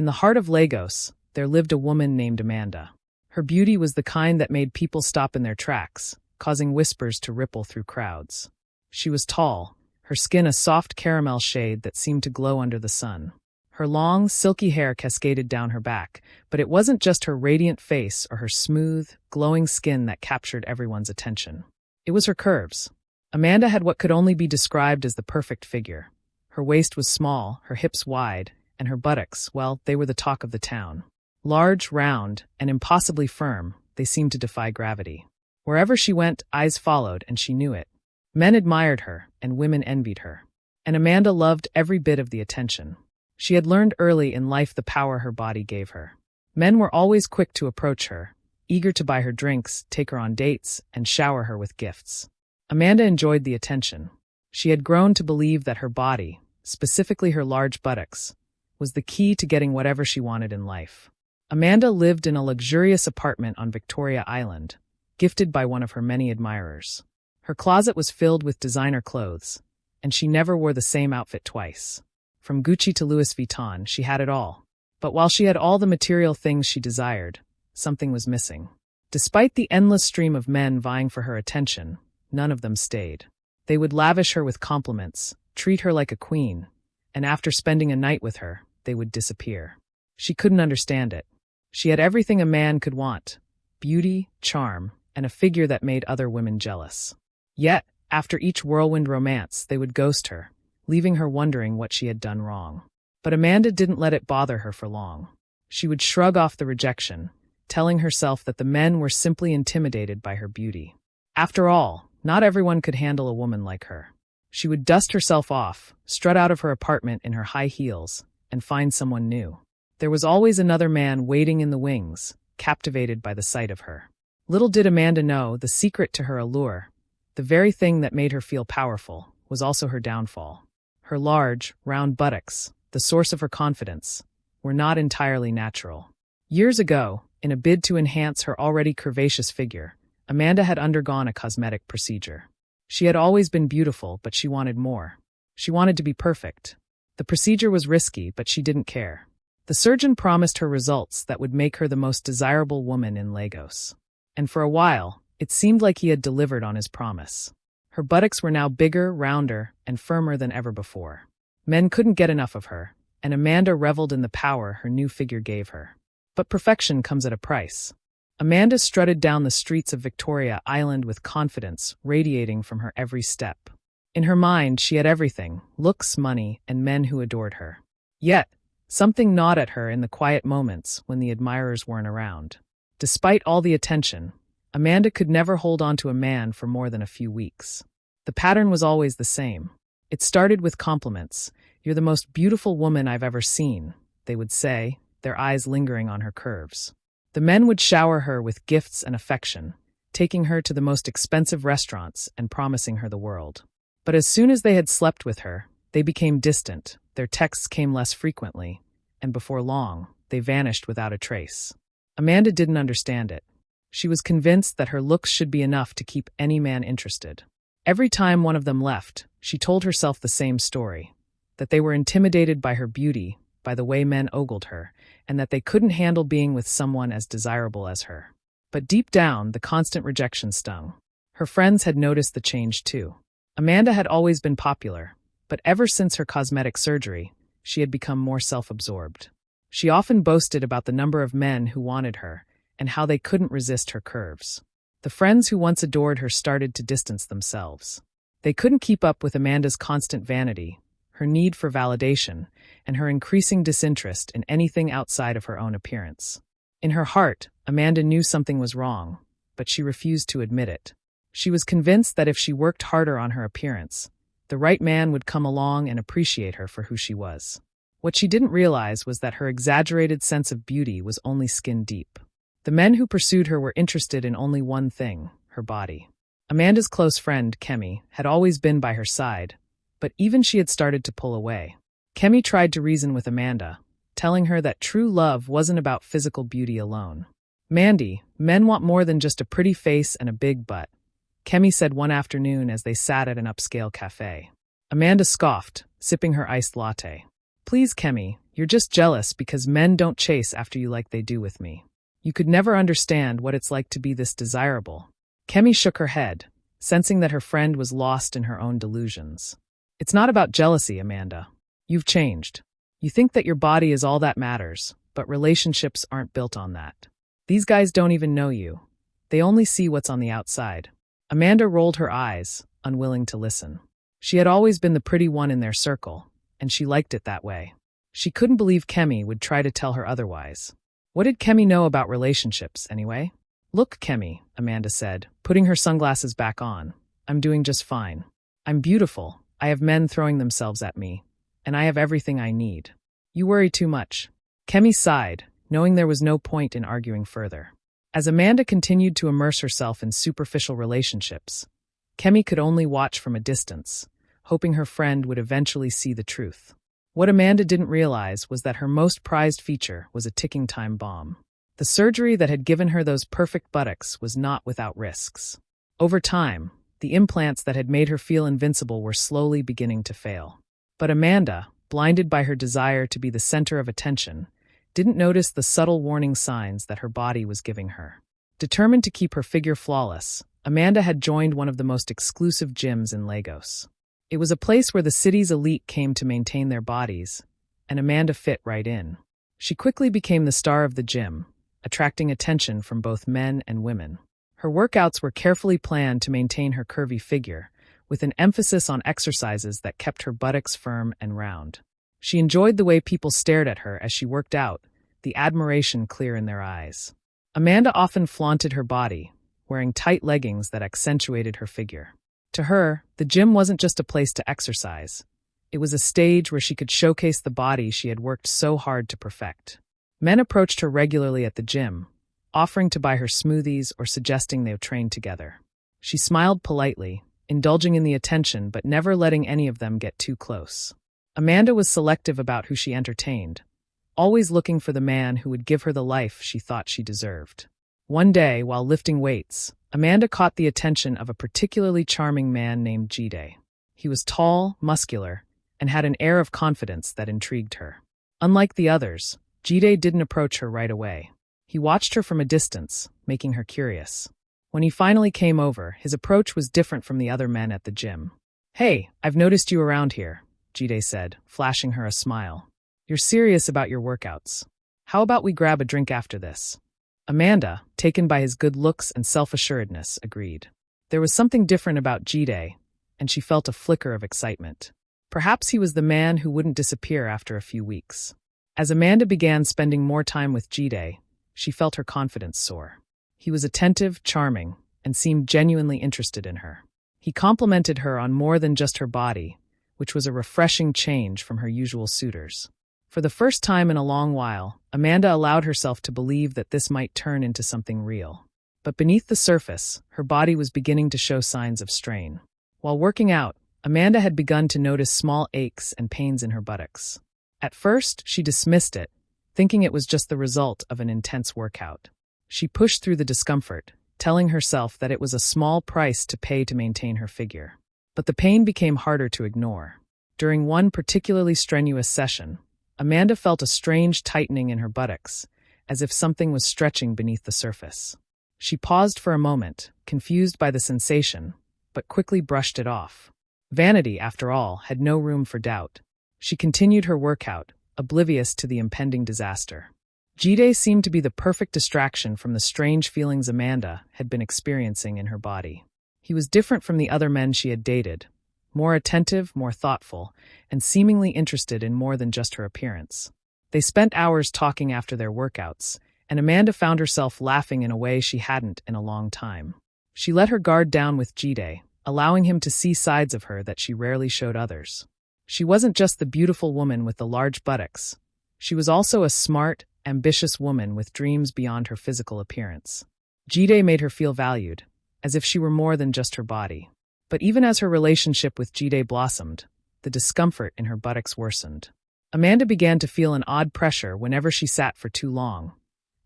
In the heart of Lagos, there lived a woman named Amanda. Her beauty was the kind that made people stop in their tracks, causing whispers to ripple through crowds. She was tall, her skin a soft caramel shade that seemed to glow under the sun. Her long, silky hair cascaded down her back, but it wasn't just her radiant face or her smooth, glowing skin that captured everyone's attention. It was her curves. Amanda had what could only be described as the perfect figure. Her waist was small, her hips wide, and her buttocks, well, they were the talk of the town. Large, round, and impossibly firm, they seemed to defy gravity. Wherever she went, eyes followed, and she knew it. Men admired her, and women envied her. And Amanda loved every bit of the attention. She had learned early in life the power her body gave her. Men were always quick to approach her, eager to buy her drinks, take her on dates, and shower her with gifts. Amanda enjoyed the attention. She had grown to believe that her body, specifically her large buttocks, was the key to getting whatever she wanted in life. Amanda lived in a luxurious apartment on Victoria Island, gifted by one of her many admirers. Her closet was filled with designer clothes, and she never wore the same outfit twice. From Gucci to Louis Vuitton, she had it all. But while she had all the material things she desired, something was missing. Despite the endless stream of men vying for her attention, none of them stayed. They would lavish her with compliments, treat her like a queen, and after spending a night with her, they would disappear. She couldn't understand it. She had everything a man could want: beauty, charm, and a figure that made other women jealous. Yet, after each whirlwind romance, they would ghost her, leaving her wondering what she had done wrong. But Amanda didn't let it bother her for long. She would shrug off the rejection, telling herself that the men were simply intimidated by her beauty. After all, not everyone could handle a woman like her. She would dust herself off, strut out of her apartment in her high heels, and find someone new. There was always another man waiting in the wings, captivated by the sight of her. Little did Amanda know the secret to her allure, the very thing that made her feel powerful, was also her downfall. Her large, round buttocks, the source of her confidence, were not entirely natural. Years ago, in a bid to enhance her already curvaceous figure, Amanda had undergone a cosmetic procedure. She had always been beautiful, but she wanted more. She wanted to be perfect. The procedure was risky, but she didn't care. The surgeon promised her results that would make her the most desirable woman in Lagos. And for a while, it seemed like he had delivered on his promise. Her buttocks were now bigger, rounder, and firmer than ever before. Men couldn't get enough of her, and Amanda reveled in the power her new figure gave her. But perfection comes at a price. Amanda strutted down the streets of Victoria Island with confidence radiating from her every step. In her mind, she had everything: looks, money, and men who adored her. Yet, something gnawed at her in the quiet moments when the admirers weren't around. Despite all the attention, Amanda could never hold on to a man for more than a few weeks. The pattern was always the same. It started with compliments. "You're the most beautiful woman I've ever seen," they would say, their eyes lingering on her curves. The men would shower her with gifts and affection, taking her to the most expensive restaurants and promising her the world. But as soon as they had slept with her, they became distant, their texts came less frequently, and before long, they vanished without a trace. Amanda didn't understand it. She was convinced that her looks should be enough to keep any man interested. Every time one of them left, she told herself the same story: that they were intimidated by her beauty, by the way men ogled her, and that they couldn't handle being with someone as desirable as her. But deep down, the constant rejection stung. Her friends had noticed the change too. Amanda had always been popular, but ever since her cosmetic surgery, she had become more self-absorbed. She often boasted about the number of men who wanted her, and how they couldn't resist her curves. The friends who once adored her started to distance themselves. They couldn't keep up with Amanda's constant vanity, her need for validation, and her increasing disinterest in anything outside of her own appearance. In her heart, Amanda knew something was wrong, but she refused to admit it. She was convinced that if she worked harder on her appearance, the right man would come along and appreciate her for who she was. What she didn't realize was that her exaggerated sense of beauty was only skin deep. The men who pursued her were interested in only one thing: her body. Amanda's close friend, Kemi, had always been by her side, but even she had started to pull away. Kemi tried to reason with Amanda, telling her that true love wasn't about physical beauty alone. "Mandy, men want more than just a pretty face and a big butt," Kemi said one afternoon as they sat at an upscale cafe. Amanda scoffed, sipping her iced latte. "Please, Kemi, You're just jealous because men don't chase after you like they do with me. You could never understand what it's like to be this desirable. Kemi shook her head, sensing that her friend was lost in her own delusions. It's not about jealousy, Amanda. You've changed. You think that your body is all that matters, but relationships aren't built on that. These guys don't even know you. They only see what's on the outside. Amanda rolled her eyes, unwilling to listen. She had always been the pretty one in their circle, and she liked it that way. She couldn't believe Kemi would try to tell her otherwise. What did Kemi know about relationships, anyway? Look, Kemi, Amanda said, putting her sunglasses back on. I'm doing just fine. I'm beautiful. I have men throwing themselves at me, and I have everything I need. You worry too much. Kemi sighed, knowing there was no point in arguing further. As Amanda continued to immerse herself in superficial relationships, Kemi could only watch from a distance, hoping her friend would eventually see the truth. What Amanda didn't realize was that her most prized feature was a ticking time bomb. The surgery that had given her those perfect buttocks was not without risks. Over time, the implants that had made her feel invincible were slowly beginning to fail. But Amanda, blinded by her desire to be the center of attention, didn't notice the subtle warning signs that her body was giving her. Determined to keep her figure flawless, Amanda had joined one of the most exclusive gyms in Lagos. It was a place where the city's elite came to maintain their bodies, and Amanda fit right in. She quickly became the star of the gym, attracting attention from both men and women. Her workouts were carefully planned to maintain her curvy figure, with an emphasis on exercises that kept her buttocks firm and round. She enjoyed the way people stared at her as she worked out, the admiration clear in their eyes. Amanda often flaunted her body, wearing tight leggings that accentuated her figure. To her, the gym wasn't just a place to exercise. It was a stage where she could showcase the body she had worked so hard to perfect. Men approached her regularly at the gym, offering to buy her smoothies or suggesting they train together. She smiled politely, indulging in the attention but never letting any of them get too close. Amanda was selective about who she entertained, always looking for the man who would give her the life she thought she deserved. One day, while lifting weights, Amanda caught the attention of a particularly charming man named Jide. He was tall, muscular, and had an air of confidence that intrigued her. Unlike the others, Jide didn't approach her right away. He watched her from a distance, making her curious. When he finally came over, his approach was different from the other men at the gym. "Hey, I've noticed you around here," Jide said, flashing her a smile. "You're serious about your workouts. How about we grab a drink after this?" Amanda, taken by his good looks and self-assuredness, agreed. There was something different about Jide, and she felt a flicker of excitement. Perhaps he was the man who wouldn't disappear after a few weeks. As Amanda began spending more time with Jide, she felt her confidence soar. He was attentive, charming, and seemed genuinely interested in her. He complimented her on more than just her body, which was a refreshing change from her usual suitors. For the first time in a long while, Amanda allowed herself to believe that this might turn into something real. But beneath the surface, her body was beginning to show signs of strain. While working out, Amanda had begun to notice small aches and pains in her buttocks. At first, she dismissed it, thinking it was just the result of an intense workout. She pushed through the discomfort, telling herself that it was a small price to pay to maintain her figure. But the pain became harder to ignore. During one particularly strenuous session, Amanda felt a strange tightening in her buttocks, as if something was stretching beneath the surface. She paused for a moment, confused by the sensation, but quickly brushed it off. Vanity, after all, had no room for doubt. She continued her workout, oblivious to the impending disaster. Jide seemed to be the perfect distraction from the strange feelings Amanda had been experiencing in her body. He was different from the other men she had dated, more attentive, more thoughtful, and seemingly interested in more than just her appearance. They spent hours talking after their workouts, and Amanda found herself laughing in a way she hadn't in a long time. She let her guard down with Jide, allowing him to see sides of her that she rarely showed others. She wasn't just the beautiful woman with the large buttocks. She was also a smart, ambitious woman with dreams beyond her physical appearance. Jide made her feel valued, as if she were more than just her body. But even as her relationship with Jide blossomed, the discomfort in her buttocks worsened. Amanda began to feel an odd pressure whenever she sat for too long,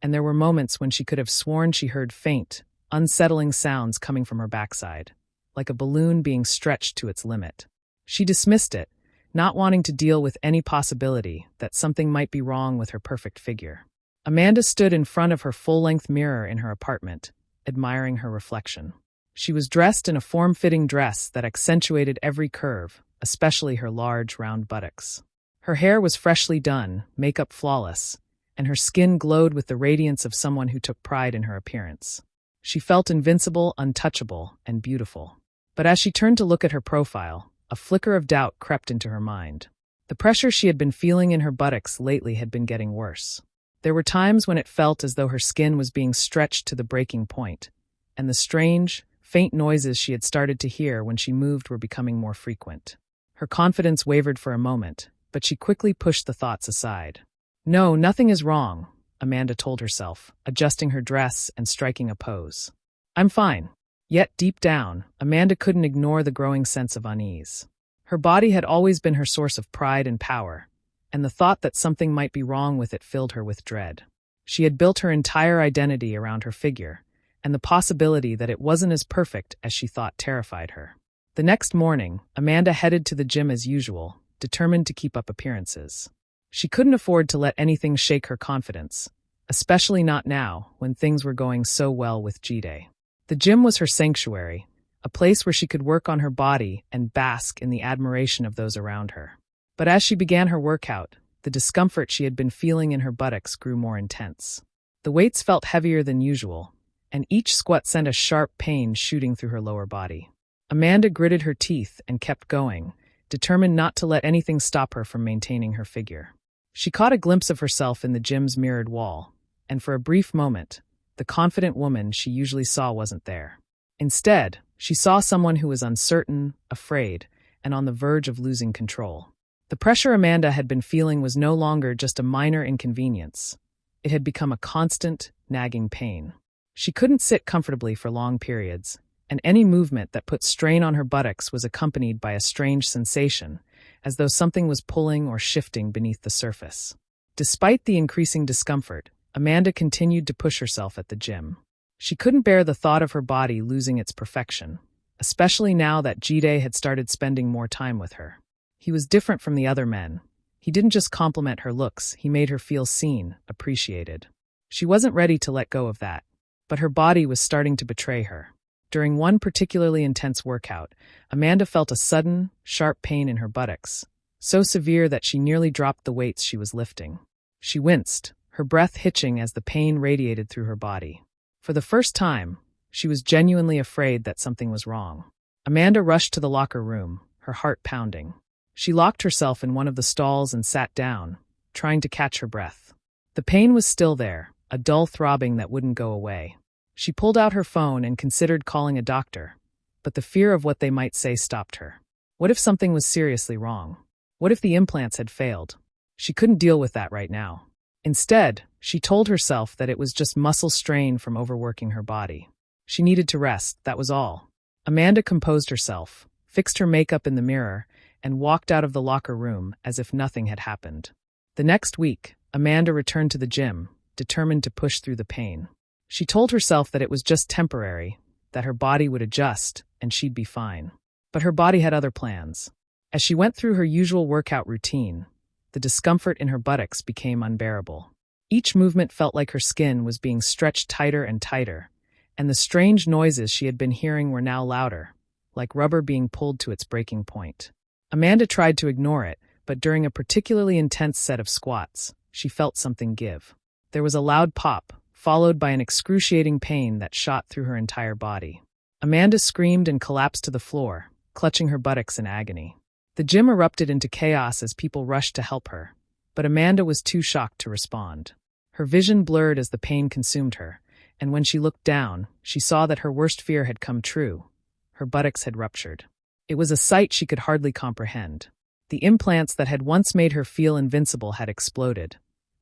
and there were moments when she could have sworn she heard faint, unsettling sounds coming from her backside, like a balloon being stretched to its limit. She dismissed it, not wanting to deal with any possibility that something might be wrong with her perfect figure. Amanda stood in front of her full-length mirror in her apartment, admiring her reflection. She was dressed in a form-fitting dress that accentuated every curve, especially her large, round buttocks. Her hair was freshly done, makeup flawless, and her skin glowed with the radiance of someone who took pride in her appearance. She felt invincible, untouchable, and beautiful. But as she turned to look at her profile, a flicker of doubt crept into her mind. The pressure she had been feeling in her buttocks lately had been getting worse. There were times when it felt as though her skin was being stretched to the breaking point, and the strange, faint noises she had started to hear when she moved were becoming more frequent. Her confidence wavered for a moment, but she quickly pushed the thoughts aside. "No, nothing is wrong," Amanda told herself, adjusting her dress and striking a pose. "I'm fine." Yet deep down, Amanda couldn't ignore the growing sense of unease. Her body had always been her source of pride and power, and the thought that something might be wrong with it filled her with dread. She had built her entire identity around her figure, and the possibility that it wasn't as perfect as she thought terrified her. The next morning, Amanda headed to the gym as usual, determined to keep up appearances. She couldn't afford to let anything shake her confidence, especially not now, when things were going so well with Jide. The gym was her sanctuary, a place where she could work on her body and bask in the admiration of those around her. But as she began her workout, the discomfort she had been feeling in her buttocks grew more intense. The weights felt heavier than usual, and each squat sent a sharp pain shooting through her lower body. Amanda gritted her teeth and kept going, determined not to let anything stop her from maintaining her figure. She caught a glimpse of herself in the gym's mirrored wall, and for a brief moment, the confident woman she usually saw wasn't there. Instead, she saw someone who was uncertain, afraid, and on the verge of losing control. The pressure Amanda had been feeling was no longer just a minor inconvenience. It had become a constant, nagging pain. She couldn't sit comfortably for long periods, and any movement that put strain on her buttocks was accompanied by a strange sensation, as though something was pulling or shifting beneath the surface. Despite the increasing discomfort, Amanda continued to push herself at the gym. She couldn't bear the thought of her body losing its perfection, especially now that Jide had started spending more time with her. He was different from the other men. He didn't just compliment her looks, he made her feel seen, appreciated. She wasn't ready to let go of that, but her body was starting to betray her. During one particularly intense workout, Amanda felt a sudden, sharp pain in her buttocks, so severe that she nearly dropped the weights she was lifting. She winced, her breath hitching as the pain radiated through her body. For the first time, she was genuinely afraid that something was wrong. Amanda rushed to the locker room, her heart pounding. She locked herself in one of the stalls and sat down, trying to catch her breath. The pain was still there, a dull throbbing that wouldn't go away. She pulled out her phone and considered calling a doctor, but the fear of what they might say stopped her. What if something was seriously wrong? What if the implants had failed? She couldn't deal with that right now. Instead, she told herself that it was just muscle strain from overworking her body. She needed to rest, that was all. Amanda composed herself, fixed her makeup in the mirror, and walked out of the locker room as if nothing had happened. The next week, Amanda returned to the gym, determined to push through the pain. She told herself that it was just temporary, that her body would adjust, and she'd be fine. But her body had other plans. As she went through her usual workout routine, the discomfort in her buttocks became unbearable. Each movement felt like her skin was being stretched tighter and tighter, and the strange noises she had been hearing were now louder, like rubber being pulled to its breaking point. Amanda tried to ignore it, but during a particularly intense set of squats, she felt something give. There was a loud pop, followed by an excruciating pain that shot through her entire body. Amanda screamed and collapsed to the floor, clutching her buttocks in agony. The gym erupted into chaos as people rushed to help her, but Amanda was too shocked to respond. Her vision blurred as the pain consumed her, and when she looked down, she saw that her worst fear had come true. Her buttocks had ruptured. It was a sight she could hardly comprehend. The implants that had once made her feel invincible had exploded,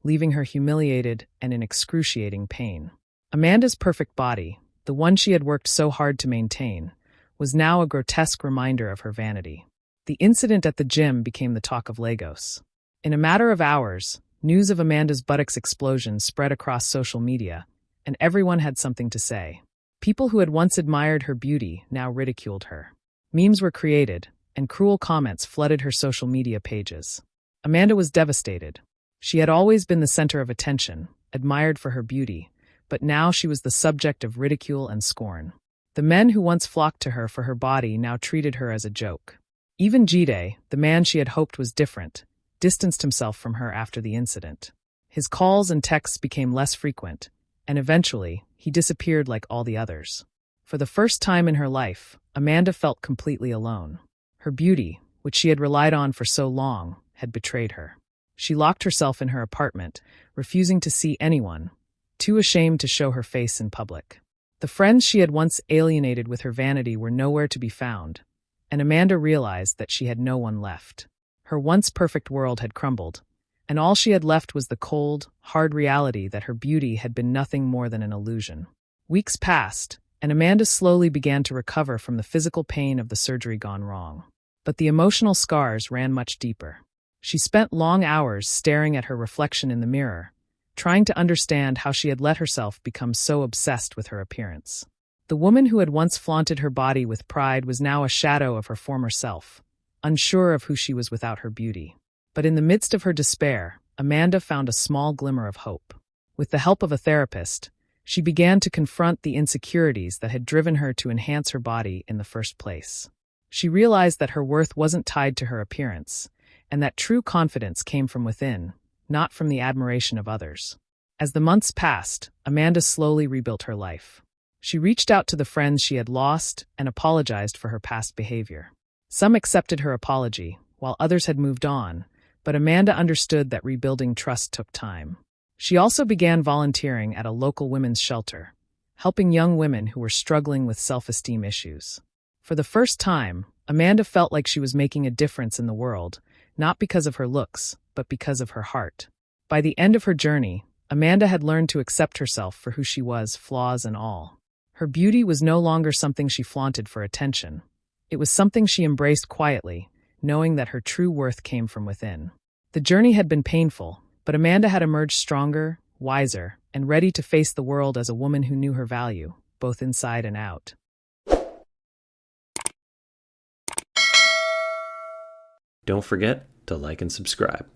leaving her humiliated and in excruciating pain. Amanda's perfect body, the one she had worked so hard to maintain, was now a grotesque reminder of her vanity. The incident at the gym became the talk of Lagos. In a matter of hours, news of Amanda's buttocks explosion spread across social media, and everyone had something to say. People who had once admired her beauty now ridiculed her. Memes were created, and cruel comments flooded her social media pages. Amanda was devastated. She had always been the center of attention, admired for her beauty, but now she was the subject of ridicule and scorn. The men who once flocked to her for her body now treated her as a joke. Even Jide, the man she had hoped was different, distanced himself from her after the incident. His calls and texts became less frequent, and eventually, he disappeared like all the others. For the first time in her life, Amanda felt completely alone. Her beauty, which she had relied on for so long, had betrayed her. She locked herself in her apartment, refusing to see anyone, too ashamed to show her face in public. The friends she had once alienated with her vanity were nowhere to be found, and Amanda realized that she had no one left. Her once perfect world had crumbled, and all she had left was the cold, hard reality that her beauty had been nothing more than an illusion. Weeks passed, and Amanda slowly began to recover from the physical pain of the surgery gone wrong. But the emotional scars ran much deeper. She spent long hours staring at her reflection in the mirror, trying to understand how she had let herself become so obsessed with her appearance. The woman who had once flaunted her body with pride was now a shadow of her former self, unsure of who she was without her beauty. But in the midst of her despair, Amanda found a small glimmer of hope. With the help of a therapist, she began to confront the insecurities that had driven her to enhance her body in the first place. She realized that her worth wasn't tied to her appearance, and that true confidence came from within, not from the admiration of others. As the months passed, Amanda slowly rebuilt her life. She reached out to the friends she had lost and apologized for her past behavior. Some accepted her apology, while others had moved on, but Amanda understood that rebuilding trust took time. She also began volunteering at a local women's shelter, helping young women who were struggling with self-esteem issues. For the first time, Amanda felt like she was making a difference in the world, not because of her looks, but because of her heart. By the end of her journey, Amanda had learned to accept herself for who she was, flaws and all. Her beauty was no longer something she flaunted for attention. It was something she embraced quietly, knowing that her true worth came from within. The journey had been painful, but Amanda had emerged stronger, wiser, and ready to face the world as a woman who knew her value, both inside and out. Don't forget to like and subscribe.